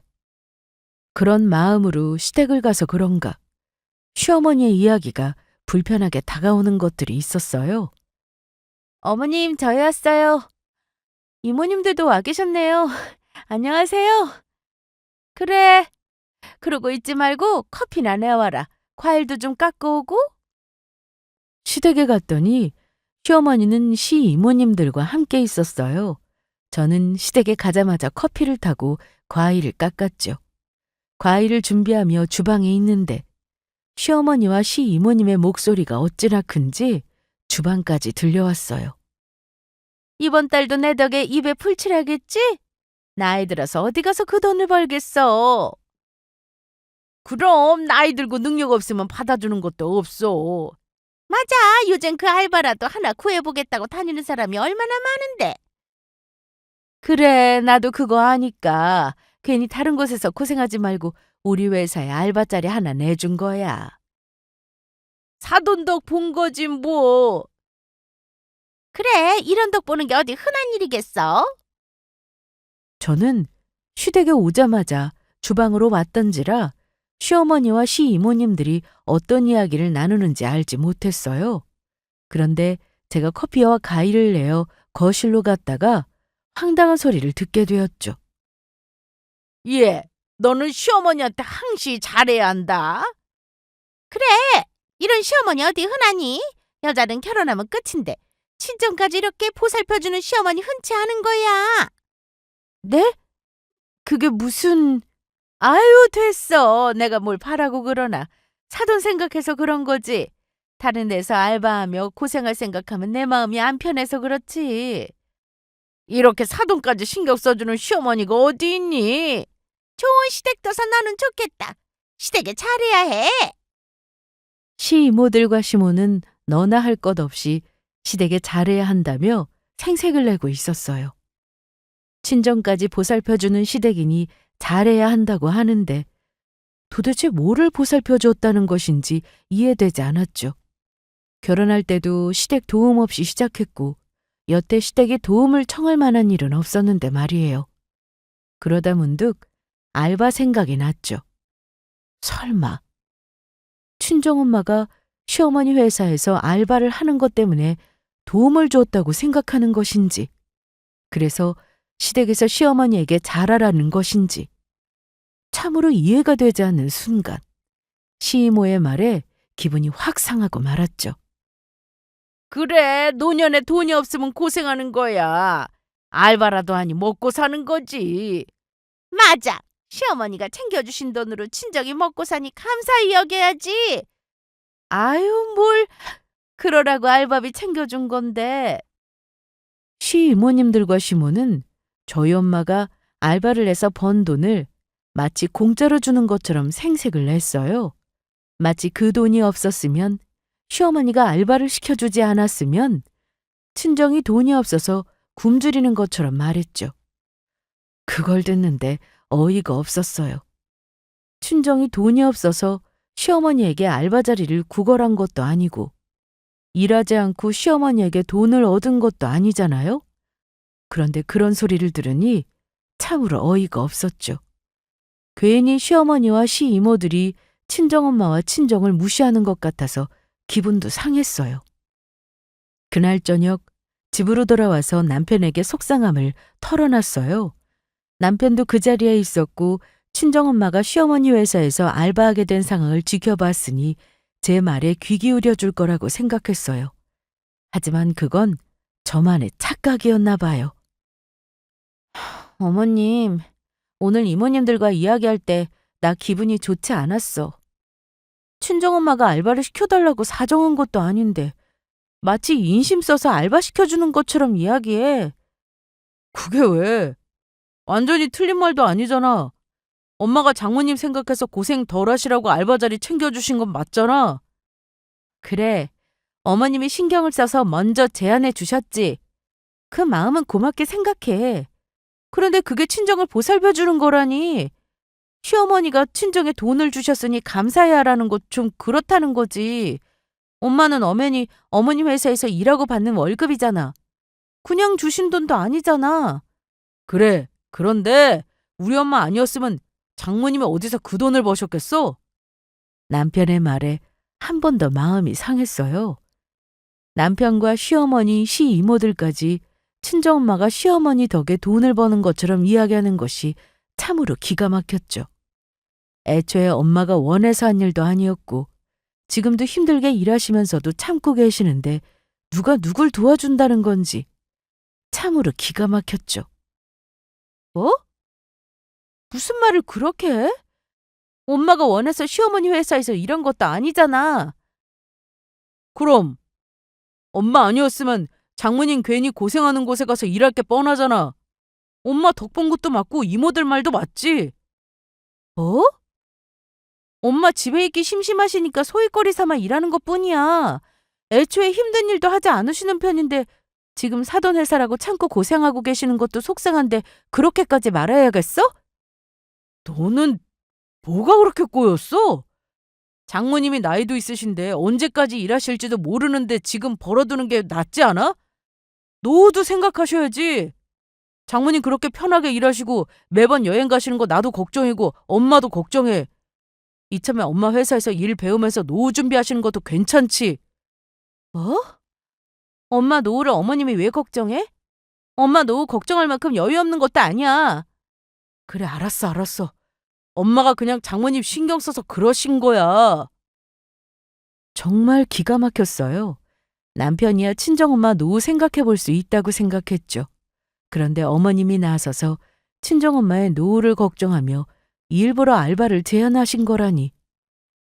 그런 마음으로 시댁을 가서 그런가 시어머니의 이야기가 불편하게 다가오는 것들이 있었어요. 어머님, 저희 왔어요. 이모님들도 와 계셨네요. 안녕하세요. 그래. 그러고 있지 말고 커피나 내와라. 과일도 좀 깎고 오고. 시댁에 갔더니 시어머니는 시이모님들과 함께 있었어요. 저는 시댁에 가자마자 커피를 타고 과일을 깎았죠. 과일을 준비하며 주방에 있는데 시어머니와 시이모님의 목소리가 어찌나 큰지 주방까지 들려왔어요. 이번 달도 내 덕에 입에 풀칠하겠지? 나이 들어서 어디 가서 그 돈을 벌겠어. 그럼 나이 들고 능력 없으면 받아주는 것도 없어. 맞아. 요즘 그 알바라도 하나 구해보겠다고 다니는 사람이 얼마나 많은데. 그래, 나도 그거 아니까 괜히 다른 곳에서 고생하지 말고 우리 회사에 알바자리 하나 내준 거야. 사돈덕 본 거지 뭐. 그래, 이런 덕 보는 게 어디 흔한 일이겠어? 저는 시댁에 오자마자 주방으로 왔던지라 시어머니와 시이모님들이 어떤 이야기를 나누는지 알지 못했어요. 그런데 제가 커피와 과일을 내어 거실로 갔다가 황당한 소리를 듣게 되었죠. 예, 너는 시어머니한테 항시 잘해야 한다. 그래, 이런 시어머니 어디 흔하니? 여자는 결혼하면 끝인데 친정까지 이렇게 보살펴주는 시어머니 흔치 않은 거야. 네? 그게 무슨... 아유, 됐어. 내가 뭘 바라고 그러나. 사돈 생각해서 그런 거지. 다른 데서 알바하며 고생할 생각하면 내 마음이 안 편해서 그렇지. 이렇게 사돈까지 신경 써주는 시어머니가 어디 있니? 좋은 시댁 둬서 너는 좋겠다. 시댁에 잘해야 해. 시이모들과 시모는 너나 할 것 없이 시댁에 잘해야 한다며 생색을 내고 있었어요. 친정까지 보살펴주는 시댁이니 잘해야 한다고 하는데 도대체 뭐를 보살펴줬다는 것인지 이해되지 않았죠. 결혼할 때도 시댁 도움 없이 시작했고 여태 시댁에 도움을 청할 만한 일은 없었는데 말이에요. 그러다 문득 알바 생각이 났죠. 설마 친정엄마가 시어머니 회사에서 알바를 하는 것 때문에 도움을 줬다고 생각하는 것인지, 그래서 시댁에서 시어머니에게 잘하라는 것인지 참으로 이해가 되지 않는 순간 시이모의 말에 기분이 확 상하고 말았죠. 그래, 노년에 돈이 없으면 고생하는 거야. 알바라도 하니 먹고 사는 거지. 맞아. 시어머니가 챙겨주신 돈으로 친정이 먹고 사니 감사히 여겨야지. 아유, 뭘 그러라고 알바비 챙겨준 건데. 시이모님들과 시모는 저희 엄마가 알바를 해서 번 돈을 마치 공짜로 주는 것처럼 생색을 냈어요. 마치 그 돈이 없었으면, 시어머니가 알바를 시켜주지 않았으면 친정이 돈이 없어서 굶주리는 것처럼 말했죠. 그걸 듣는데 어이가 없었어요. 친정이 돈이 없어서 시어머니에게 알바 자리를 구걸한 것도 아니고 일하지 않고 시어머니에게 돈을 얻은 것도 아니잖아요. 그런데 그런 소리를 들으니 참으로 어이가 없었죠. 괜히 시어머니와 시이모들이 친정엄마와 친정을 무시하는 것 같아서 기분도 상했어요. 그날 저녁 집으로 돌아와서 남편에게 속상함을 털어놨어요. 남편도 그 자리에 있었고 친정엄마가 시어머니 회사에서 알바하게 된 상황을 지켜봤으니 제 말에 귀 기울여 줄 거라고 생각했어요. 하지만 그건 저만의 착각이었나 봐요. 어머님, 오늘 이모님들과 이야기할 때 나 기분이 좋지 않았어. 친정엄마가 알바를 시켜달라고 사정한 것도 아닌데 마치 인심 써서 알바 시켜주는 것처럼 이야기해. 그게 왜? 완전히 틀린 말도 아니잖아. 엄마가 장모님 생각해서 고생 덜 하시라고 알바 자리 챙겨주신 건 맞잖아. 그래, 어머님이 신경을 써서 먼저 제안해 주셨지. 그 마음은 고맙게 생각해. 그런데 그게 친정을 보살펴주는 거라니. 시어머니가 친정에 돈을 주셨으니 감사해야 하라는 거 좀 그렇다는 거지. 엄마는 엄연히 어머님 회사에서 일하고 받는 월급이잖아. 그냥 주신 돈도 아니잖아. 그래, 그런데 우리 엄마 아니었으면 장모님이 어디서 그 돈을 버셨겠어? 남편의 말에 한 번 더 마음이 상했어요. 남편과 시어머니, 시이모들까지 친정엄마가 시어머니 덕에 돈을 버는 것처럼 이야기하는 것이 참으로 기가 막혔죠. 애초에 엄마가 원해서 한 일도 아니었고 지금도 힘들게 일하시면서도 참고 계시는데 누가 누굴 도와준다는 건지 참으로 기가 막혔죠. 뭐? 무슨 말을 그렇게 해? 엄마가 원해서 시어머니 회사에서 일한 것도 아니잖아. 그럼 엄마 아니었으면 장모님 괜히 고생하는 곳에 가서 일할 게 뻔하잖아. 엄마 덕 본 것도 맞고 이모들 말도 맞지. 뭐? 엄마 집에 있기 심심하시니까 소일거리 삼아 일하는 것뿐이야. 애초에 힘든 일도 하지 않으시는 편인데 지금 사돈 회사라고 참고 고생하고 계시는 것도 속상한데 그렇게까지 말아야겠어? 너는 뭐가 그렇게 꼬였어? 장모님이 나이도 있으신데 언제까지 일하실지도 모르는데 지금 벌어두는 게 낫지 않아? 노후도 생각하셔야지. 장모님 그렇게 편하게 일하시고 매번 여행 가시는 거 나도 걱정이고 엄마도 걱정해. 이참에 엄마 회사에서 일 배우면서 노후 준비하시는 것도 괜찮지. 뭐? 엄마 노후를 어머님이 왜 걱정해? 엄마 노후 걱정할 만큼 여유 없는 것도 아니야. 그래, 알았어, 알았어. 엄마가 그냥 장모님 신경 써서 그러신 거야. 정말 기가 막혔어요. 남편이야 친정엄마 노후 생각해 볼 수 있다고 생각했죠. 그런데 어머님이 나서서 친정엄마의 노후를 걱정하며 일부러 알바를 제안하신 거라니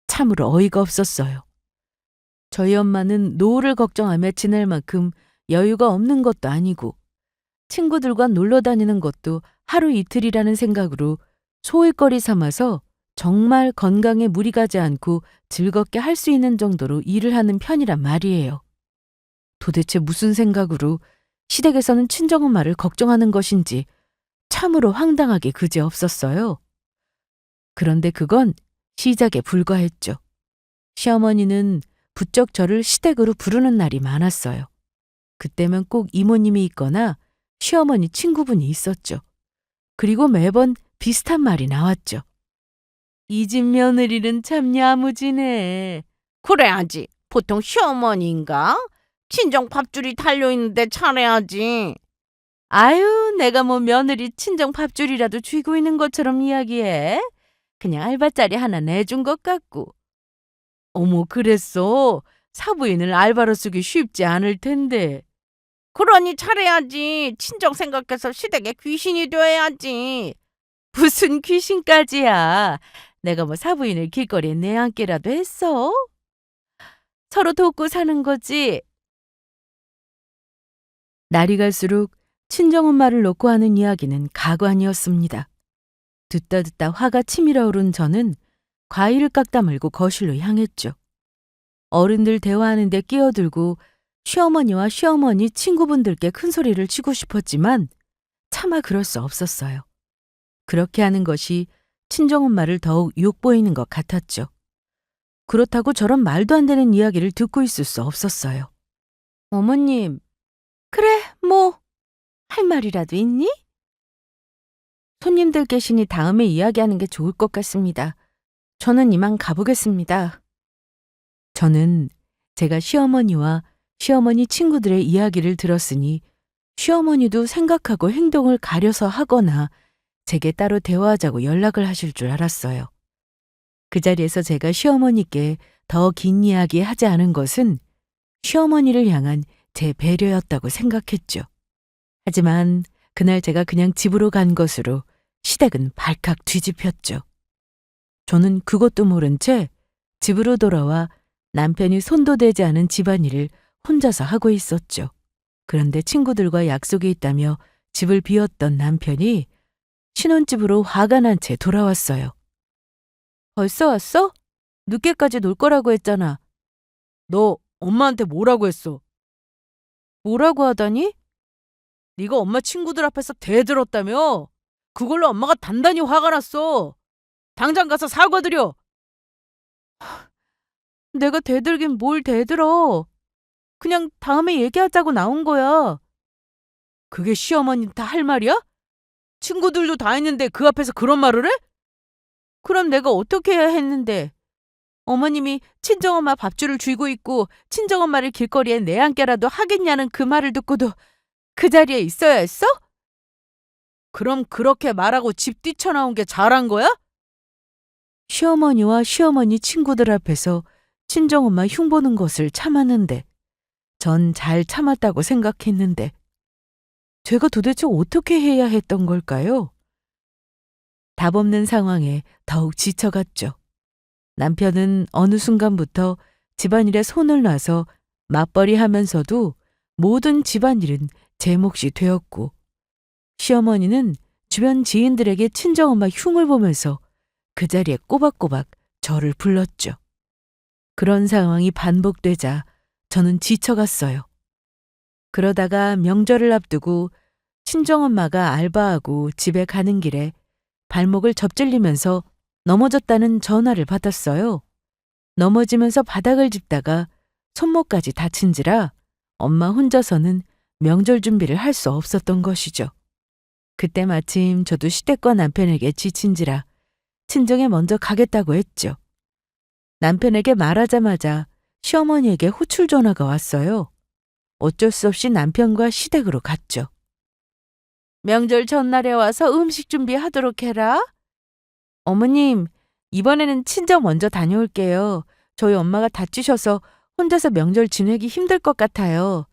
참으로 어이가 없었어요. 저희 엄마는 노후를 걱정하며 지낼 만큼 여유가 없는 것도 아니고 친구들과 놀러 다니는 것도 하루 이틀이라는 생각으로 소일거리 삼아서 정말 건강에 무리 가지 않고 즐겁게 할 수 있는 정도로 일을 하는 편이란 말이에요. 도대체 무슨 생각으로 시댁에서는 친정엄마를 걱정하는 것인지 참으로 황당하게 그지없었어요. 그런데 그건 시작에 불과했죠. 시어머니는 부쩍 저를 시댁으로 부르는 날이 많았어요. 그때면 꼭 이모님이 있거나 시어머니 친구분이 있었죠. 그리고 매번 비슷한 말이 나왔죠. 이 집 며느리는 참 야무지네. 그래야지. 보통 시어머니인가? 친정 밥줄이 달려있는데 차려야지. 아유, 내가 뭐 며느리 친정 밥줄이라도 쥐고 있는 것처럼 이야기해. 그냥 알바짜리 하나 내준 것 같고. 어머, 그랬어? 사부인을 알바로 쓰기 쉽지 않을 텐데. 그러니 차려야지. 친정 생각해서 시댁에 귀신이 되어야지. 무슨 귀신까지야. 내가 뭐 사부인을 길거리에 내앉기라도 했어? 서로 돕고 사는 거지. 날이 갈수록 친정엄마를 놓고 하는 이야기는 가관이었습니다. 듣다 듣다 화가 치밀어 오른 저는 과일을 깎다 말고 거실로 향했죠. 어른들 대화하는 데 끼어들고 시어머니와 시어머니 친구분들께 큰 소리를 치고 싶었지만 차마 그럴 수 없었어요. 그렇게 하는 것이 친정엄마를 더욱 욕보이는 것 같았죠. 그렇다고 저런 말도 안 되는 이야기를 듣고 있을 수 없었어요. 어머님, 그래, 뭐 할 말이라도 있니? 손님들 계시니 다음에 이야기하는 게 좋을 것 같습니다. 저는 이만 가보겠습니다. 저는 제가 시어머니와 시어머니 친구들의 이야기를 들었으니 시어머니도 생각하고 행동을 가려서 하거나 제게 따로 대화하자고 연락을 하실 줄 알았어요. 그 자리에서 제가 시어머니께 더 긴 이야기 하지 않은 것은 시어머니를 향한 제 배려였다고 생각했죠. 하지만 그날 제가 그냥 집으로 간 것으로 시댁은 발칵 뒤집혔죠. 저는 그것도 모른 채 집으로 돌아와 남편이 손도 대지 않은 집안일을 혼자서 하고 있었죠. 그런데 친구들과 약속이 있다며 집을 비웠던 남편이 신혼집으로 화가 난 채 돌아왔어요. 벌써 왔어? 늦게까지 놀 거라고 했잖아. 너 엄마한테 뭐라고 했어? 뭐라고 하다니? 네가 엄마 친구들 앞에서 대들었다며? 그걸로 엄마가 단단히 화가 났어. 당장 가서 사과드려. 내가 대들긴 뭘 대들어. 그냥 다음에 얘기하자고 나온 거야. 그게 시어머니한테 할 말이야? 친구들도 다 했는데 그 앞에서 그런 말을 해? 그럼 내가 어떻게 해야 했는데? 어머님이 친정엄마 밥줄을 쥐고 있고 친정엄마를 길거리에 내앉게라도 하겠냐는 그 말을 듣고도 그 자리에 있어야 했어? 그럼 그렇게 말하고 집 뛰쳐나온 게 잘한 거야? 시어머니와 시어머니 친구들 앞에서 친정엄마 흉보는 것을 참았는데 전 잘 참았다고 생각했는데 제가 도대체 어떻게 해야 했던 걸까요? 답 없는 상황에 더욱 지쳐갔죠. 남편은 어느 순간부터 집안일에 손을 놔서 맞벌이 하면서도 모든 집안일은 제 몫이 되었고 시어머니는 주변 지인들에게 친정엄마 흉을 보면서 그 자리에 꼬박꼬박 저를 불렀죠. 그런 상황이 반복되자 저는 지쳐갔어요. 그러다가 명절을 앞두고 친정엄마가 알바하고 집에 가는 길에 발목을 접질리면서 넘어졌다는 전화를 받았어요. 넘어지면서 바닥을 짚다가 손목까지 다친지라 엄마 혼자서는 명절 준비를 할 수 없었던 것이죠. 그때 마침 저도 시댁과 남편에게 지친지라 친정에 먼저 가겠다고 했죠. 남편에게 말하자마자 시어머니에게 호출 전화가 왔어요. 어쩔 수 없이 남편과 시댁으로 갔죠. 명절 전날에 와서 음식 준비하도록 해라. 어머님, 이번에는 친정 먼저 다녀올게요. 저희 엄마가 다치셔서 혼자서 명절 지내기 힘들 것 같아요.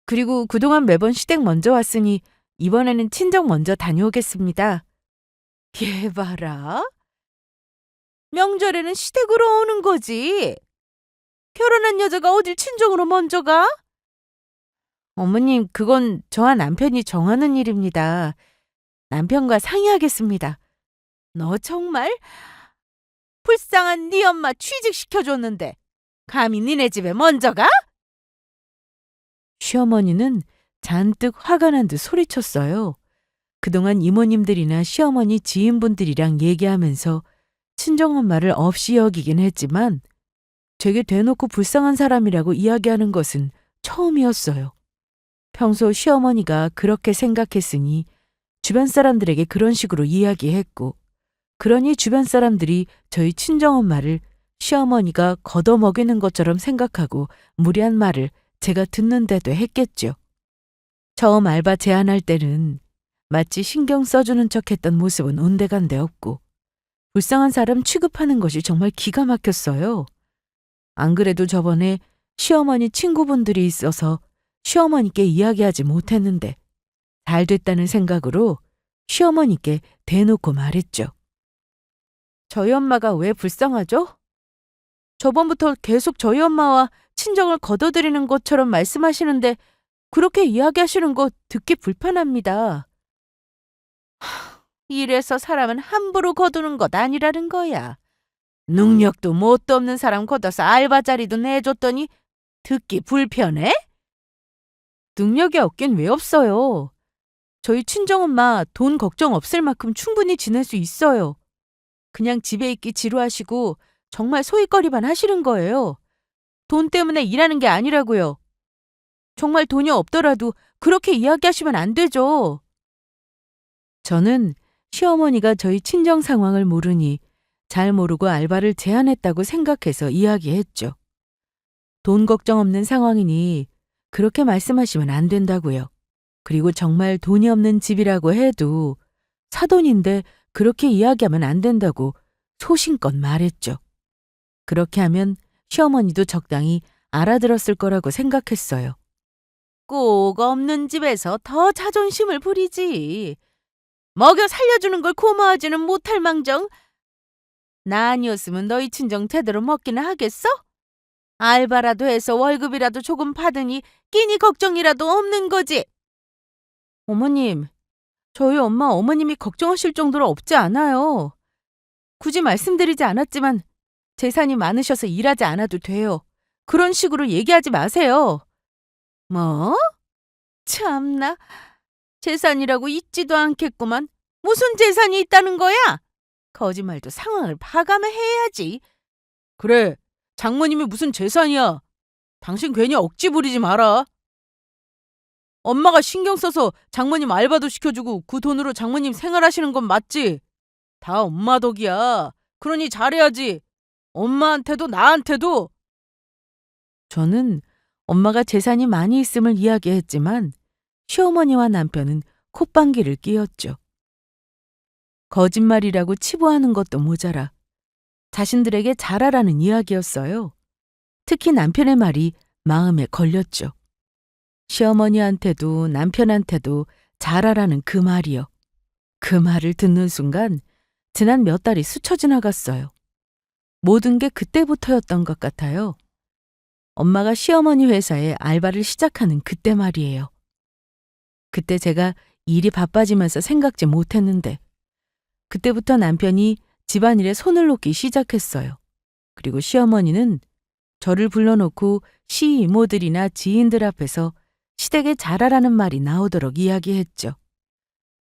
그리고 그동안 매번 시댁 먼저 왔으니 이번에는 친정 먼저 다녀오겠습니다. 얘 봐라. 명절에는 시댁으로 오는 거지. 결혼한 여자가 어딜 친정으로 먼저 가? 어머님, 그건 저와 남편이 정하는 일입니다. 남편과 상의하겠습니다. 너 정말 불쌍한 네 엄마 취직시켜줬는데 감히 니네 집에 먼저 가? 시어머니는 잔뜩 화가 난 듯 소리쳤어요. 그동안 이모님들이나 시어머니 지인분들이랑 얘기하면서 친정엄마를 없이 여기긴 했지만 되게 대놓고 불쌍한 사람이라고 이야기하는 것은 처음이었어요. 평소 시어머니가 그렇게 생각했으니 주변 사람들에게 그런 식으로 이야기했고 그러니 주변 사람들이 저희 친정엄마를 시어머니가 걷어먹이는 것처럼 생각하고 무리한 말을 제가 듣는데도 했겠죠. 처음 알바 제안할 때는 마치 신경 써주는 척했던 모습은 온데간데 없고 불쌍한 사람 취급하는 것이 정말 기가 막혔어요. 안 그래도 저번에 시어머니 친구분들이 있어서 시어머니께 이야기하지 못했는데 잘 됐다는 생각으로 시어머니께 대놓고 말했죠. 저희 엄마가 왜 불쌍하죠? 저번부터 계속 저희 엄마와 친정을 거둬들이는 것처럼 말씀하시는데 그렇게 이야기하시는 거 듣기 불편합니다. 이래서 사람은 함부로 거두는 것 아니라는 거야. 능력도 뭣도 없는 사람 걷어서 알바 자리도 내줬더니 듣기 불편해? 능력이 없긴 왜 없어요. 저희 친정엄마 돈 걱정 없을 만큼 충분히 지낼 수 있어요. 그냥 집에 있기 지루하시고 정말 소일거리만 하시는 거예요. 돈 때문에 일하는 게 아니라고요. 정말 돈이 없더라도 그렇게 이야기하시면 안 되죠. 저는 시어머니가 저희 친정 상황을 모르니 잘 모르고 알바를 제안했다고 생각해서 이야기했죠. 돈 걱정 없는 상황이니 그렇게 말씀하시면 안 된다고요. 그리고 정말 돈이 없는 집이라고 해도 사돈인데 그렇게 이야기하면 안 된다고 소신껏 말했죠. 그렇게 하면 시어머니도 적당히 알아들었을 거라고 생각했어요. 꼭 없는 집에서 더 자존심을 부리지. 먹여 살려주는 걸 고마워하지는 못할 망정 나 아니었으면 너희 친정 제대로 먹기는 하겠어? 알바라도 해서 월급이라도 조금 받으니 끼니 걱정이라도 없는 거지. 어머님, 저희 엄마 어머님이 걱정하실 정도로 없지 않아요. 굳이 말씀드리지 않았지만 재산이 많으셔서 일하지 않아도 돼요. 그런 식으로 얘기하지 마세요. 뭐? 참나. 재산이라고 있지도 않겠구만. 무슨 재산이 있다는 거야? 거짓말도 상황을 파가며 해야지. 그래, 장모님이 무슨 재산이야. 당신 괜히 억지 부리지 마라. 엄마가 신경 써서 장모님 알바도 시켜주고 그 돈으로 장모님 생활하시는 건 맞지? 다 엄마 덕이야. 그러니 잘해야지. 엄마한테도 나한테도. 저는 엄마가 재산이 많이 있음을 이야기했지만 시어머니와 남편은 콧방귀를 뀌었죠. 거짓말이라고 치부하는 것도 모자라 자신들에게 잘하라는 이야기였어요. 특히 남편의 말이 마음에 걸렸죠. 시어머니한테도 남편한테도 잘하라는 그 말이요. 그 말을 듣는 순간 지난 몇 달이 스쳐 지나갔어요. 모든 게 그때부터였던 것 같아요. 엄마가 시어머니 회사에 알바를 시작하는 그때 말이에요. 그때 제가 일이 바빠지면서 생각지 못했는데 그때부터 남편이 집안일에 손을 놓기 시작했어요. 그리고 시어머니는 저를 불러놓고 시이모들이나 지인들 앞에서 시댁에 잘하라는 말이 나오도록 이야기했죠.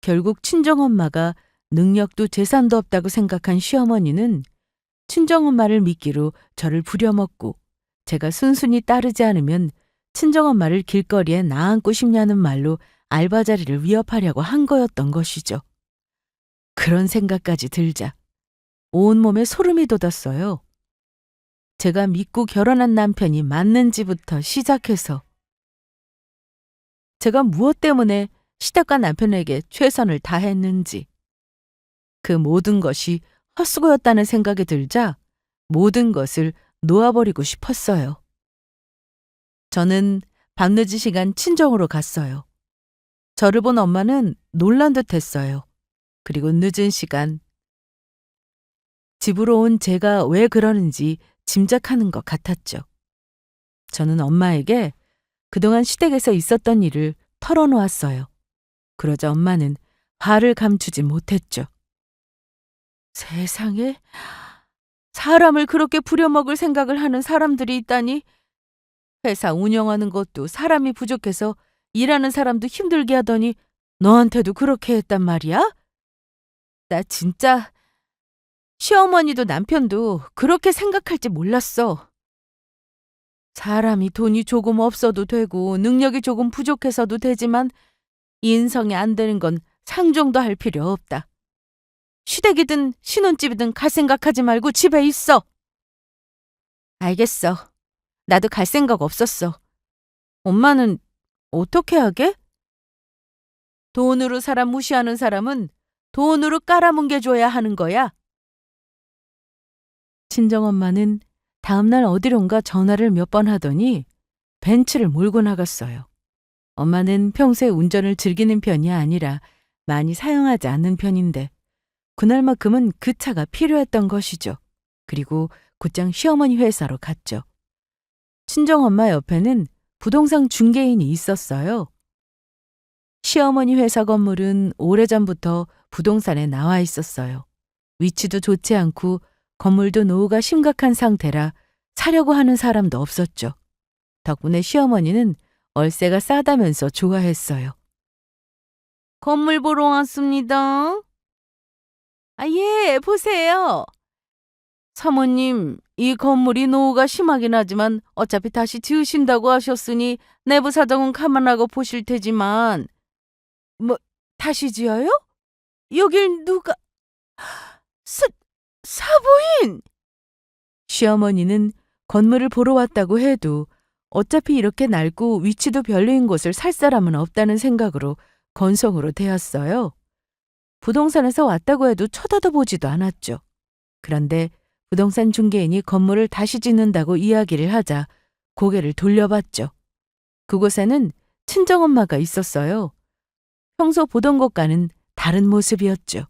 결국 친정엄마가 능력도 재산도 없다고 생각한 시어머니는 친정엄마를 미끼로 저를 부려먹고 제가 순순히 따르지 않으면 친정엄마를 길거리에 나앉고 싶냐는 말로 알바 자리를 위협하려고 한 거였던 것이죠. 그런 생각까지 들자 온몸에 소름이 돋았어요. 제가 믿고 결혼한 남편이 맞는지부터 시작해서 제가 무엇 때문에 시댁과 남편에게 최선을 다했는지 그 모든 것이 헛수고였다는 생각이 들자 모든 것을 놓아버리고 싶었어요. 저는 밤늦은 시간 친정으로 갔어요. 저를 본 엄마는 놀란 듯 했어요. 그리고 늦은 시간 집으로 온 제가 왜 그러는지 짐작하는 것 같았죠. 저는 엄마에게 그동안 시댁에서 있었던 일을 털어놓았어요. 그러자 엄마는 화를 감추지 못했죠. 세상에 사람을 그렇게 부려먹을 생각을 하는 사람들이 있다니. 회사 운영하는 것도 사람이 부족해서 일하는 사람도 힘들게 하더니 너한테도 그렇게 했단 말이야? 나 진짜 시어머니도 남편도 그렇게 생각할지 몰랐어. 사람이 돈이 조금 없어도 되고 능력이 조금 부족해서도 되지만 인성이 안 되는 건 상종도 할 필요 없다. 시댁이든 신혼집이든 갈 생각하지 말고 집에 있어. 알겠어. 나도 갈 생각 없었어. 엄마는 어떻게 하게? 돈으로 사람 무시하는 사람은 돈으로 깔아뭉개줘야 하는 거야. 친정엄마는 다음날 어디론가 전화를 몇 번 하더니 벤츠를 몰고 나갔어요. 엄마는 평소에 운전을 즐기는 편이 아니라 많이 사용하지 않는 편인데 그날만큼은 그 차가 필요했던 것이죠. 그리고 곧장 시어머니 회사로 갔죠. 친정엄마 옆에는 부동산 중개인이 있었어요. 시어머니 회사 건물은 오래전부터 부동산에 나와 있었어요. 위치도 좋지 않고 건물도 노후가 심각한 상태라 사려고 하는 사람도 없었죠. 덕분에 시어머니는 월세가 싸다면서 좋아했어요. 건물 보러 왔습니다. 예, 보세요. 사모님, 이 건물이 노후가 심하긴 하지만 어차피 다시 지으신다고 하셨으니 내부 사정은 감안하고 보실 테지만 뭐, 다시 지어요? 여길 누가... 사부인! 시어머니는 건물을 보러 왔다고 해도 어차피 이렇게 낡고 위치도 별로인 곳을 살 사람은 없다는 생각으로 건성으로 대했어요. 부동산에서 왔다고 해도 쳐다도 보지도 않았죠. 그런데 부동산 중개인이 건물을 다시 짓는다고 이야기를 하자 고개를 돌려봤죠. 그곳에는 친정엄마가 있었어요. 평소 보던 것과는 다른 모습이었죠.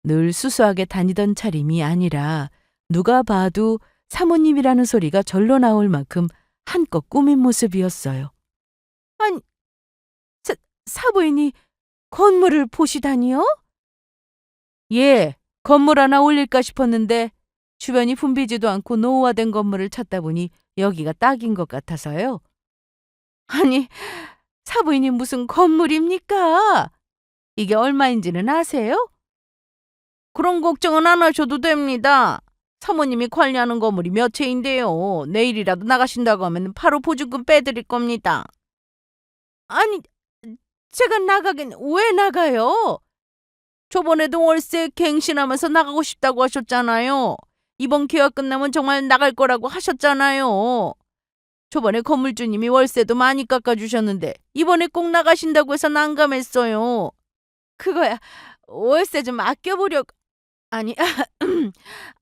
늘 수수하게 다니던 차림이 아니라 누가 봐도 사모님이라는 소리가 절로 나올 만큼 한껏 꾸민 모습이었어요. 아니, 사부인이 건물을 보시다니요? 예, 건물 하나 올릴까 싶었는데 주변이 붐비지도 않고 노후화된 건물을 찾다 보니 여기가 딱인 것 같아서요. 아니, 사부인이 무슨 건물입니까? 이게 얼마인지는 아세요? 그런 걱정은 안 하셔도 됩니다. 사모님이 관리하는 건물이 몇 채인데요. 내일이라도 나가신다고 하면 바로 보증금 빼드릴 겁니다. 아니, 제가 나가긴 왜 나가요? 저번에도 월세 갱신하면서 나가고 싶다고 하셨잖아요. 이번 계약 끝나면 정말 나갈 거라고 하셨잖아요. 저번에 건물주님이 월세도 많이 깎아주셨는데 이번에 꼭 나가신다고 해서 난감했어요. 그거야, 월세 좀 아껴보려고. 아니,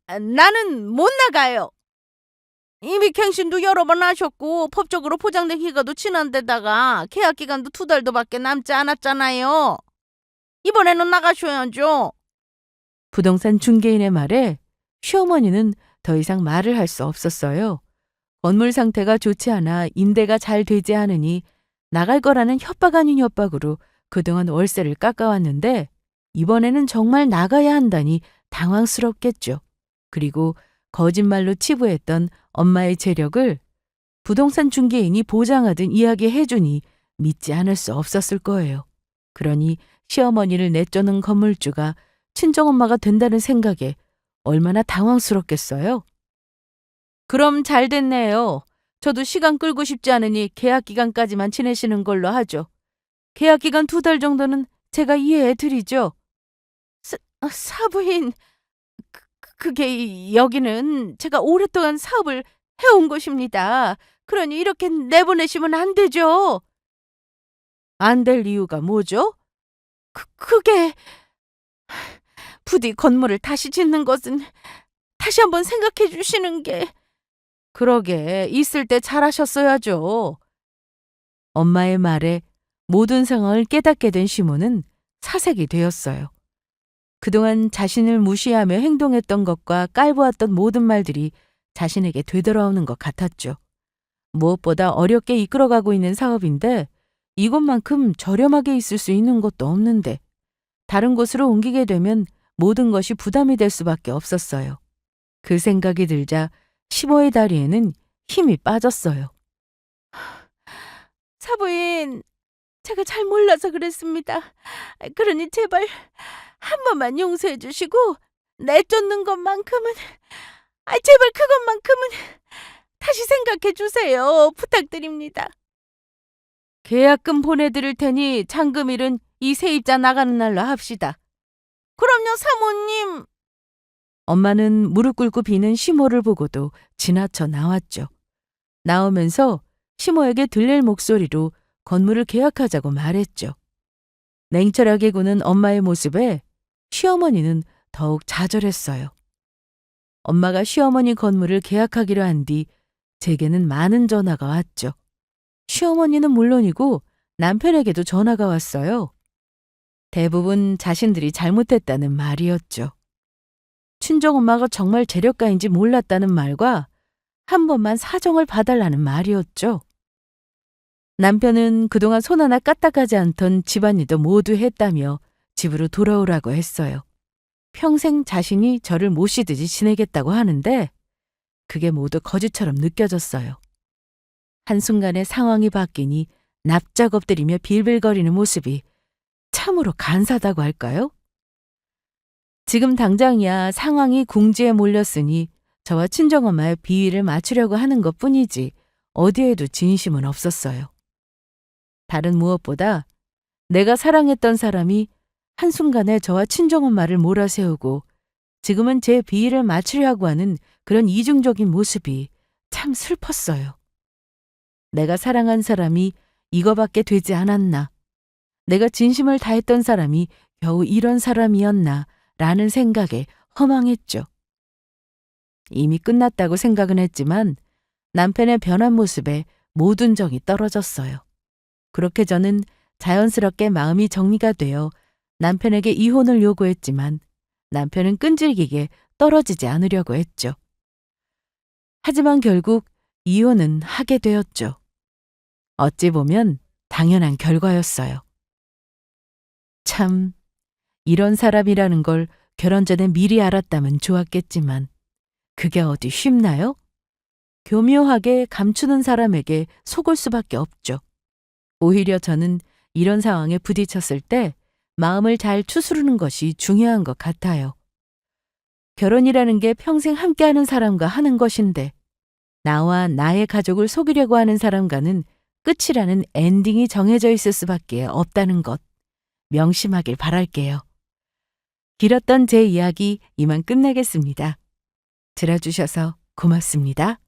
나는 못 나가요. 이미 갱신도 여러 번 하셨고 법적으로 보장된 기간도 지난 데다가 계약 기간도 2달도 밖에 남지 않았잖아요. 이번에는 나가셔야죠. 부동산 중개인의 말에 시어머니는 더 이상 말을 할 수 없었어요. 건물 상태가 좋지 않아 임대가 잘 되지 않으니 나갈 거라는 협박 아닌 협박으로 그동안 월세를 깎아왔는데 이번에는 정말 나가야 한다니 당황스럽겠죠. 그리고 거짓말로 치부했던 엄마의 재력을 부동산 중개인이 보장하듯 이야기해주니 믿지 않을 수 없었을 거예요. 그러니 시어머니를 내쫓는 건물주가 친정엄마가 된다는 생각에 얼마나 당황스럽겠어요. 그럼 잘 됐네요. 저도 시간 끌고 싶지 않으니 계약 기간까지만 지내시는 걸로 하죠. 계약 기간 2달 정도는 제가 이해해 드리죠. 사부인, 그게 여기는 제가 오랫동안 사업을 해온 곳입니다. 그러니 이렇게 내보내시면 안 되죠. 안 될 이유가 뭐죠? 그게 부디 건물을 다시 짓는 것은 다시 한번 생각해 주시는 게. 그러게, 있을 때 잘하셨어야죠. 엄마의 말에 모든 상황을 깨닫게 된 시모는 사색이 되었어요. 그동안 자신을 무시하며 행동했던 것과 깔보았던 모든 말들이 자신에게 되돌아오는 것 같았죠. 무엇보다 어렵게 이끌어가고 있는 사업인데 이곳만큼 저렴하게 있을 수 있는 곳도 없는데 다른 곳으로 옮기게 되면 모든 것이 부담이 될 수밖에 없었어요. 그 생각이 들자 시모의 다리에는 힘이 빠졌어요. 사부인, 제가 잘 몰라서 그랬습니다. 그러니 제발 한 번만 용서해 주시고 내쫓는 것만큼은, 제발 그것만큼은 다시 생각해 주세요. 부탁드립니다. 계약금 보내드릴 테니 잔금일은 이 세입자 나가는 날로 합시다. 그럼요, 사모님. 엄마는 무릎 꿇고 비는 시모를 보고도 지나쳐 나왔죠. 나오면서 시모에게 들릴 목소리로 건물을 계약하자고 말했죠. 냉철하게 구는 엄마의 모습에 시어머니는 더욱 좌절했어요. 엄마가 시어머니 건물을 계약하기로 한 뒤 제게는 많은 전화가 왔죠. 시어머니는 물론이고 남편에게도 전화가 왔어요. 대부분 자신들이 잘못했다는 말이었죠. 친정엄마가 정말 재력가인지 몰랐다는 말과 한 번만 사정을 봐달라는 말이었죠. 남편은 그동안 손 하나 까딱하지 않던 집안일도 모두 했다며 집으로 돌아오라고 했어요. 평생 자신이 저를 모시듯이 지내겠다고 하는데 그게 모두 거짓처럼 느껴졌어요. 한순간에 상황이 바뀌니 납작 엎드리며 빌빌거리는 모습이 참으로 간사하다고 할까요? 지금 당장이야 상황이 궁지에 몰렸으니 저와 친정엄마의 비위를 맞추려고 하는 것뿐이지 어디에도 진심은 없었어요. 다른 무엇보다 내가 사랑했던 사람이 한순간에 저와 친정엄마를 몰아세우고 지금은 제 비위를 맞추려고 하는 그런 이중적인 모습이 참 슬펐어요. 내가 사랑한 사람이 이거밖에 되지 않았나. 내가 진심을 다했던 사람이 겨우 이런 사람이었나 라는 생각에 허망했죠. 이미 끝났다고 생각은 했지만 남편의 변한 모습에 모든 정이 떨어졌어요. 그렇게 저는 자연스럽게 마음이 정리가 되어 남편에게 이혼을 요구했지만 남편은 끈질기게 떨어지지 않으려고 했죠. 하지만 결국 이혼은 하게 되었죠. 어찌 보면 당연한 결과였어요. 참, 이런 사람이라는 걸 결혼 전에 미리 알았다면 좋았겠지만 그게 어디 쉽나요? 교묘하게 감추는 사람에게 속을 수밖에 없죠. 오히려 저는 이런 상황에 부딪혔을 때 마음을 잘 추스르는 것이 중요한 것 같아요. 결혼이라는 게 평생 함께하는 사람과 하는 것인데 나와 나의 가족을 속이려고 하는 사람과는 끝이라는 엔딩이 정해져 있을 수밖에 없다는 것 명심하길 바랄게요. 길었던 제 이야기 이만 끝내겠습니다. 들어주셔서 고맙습니다.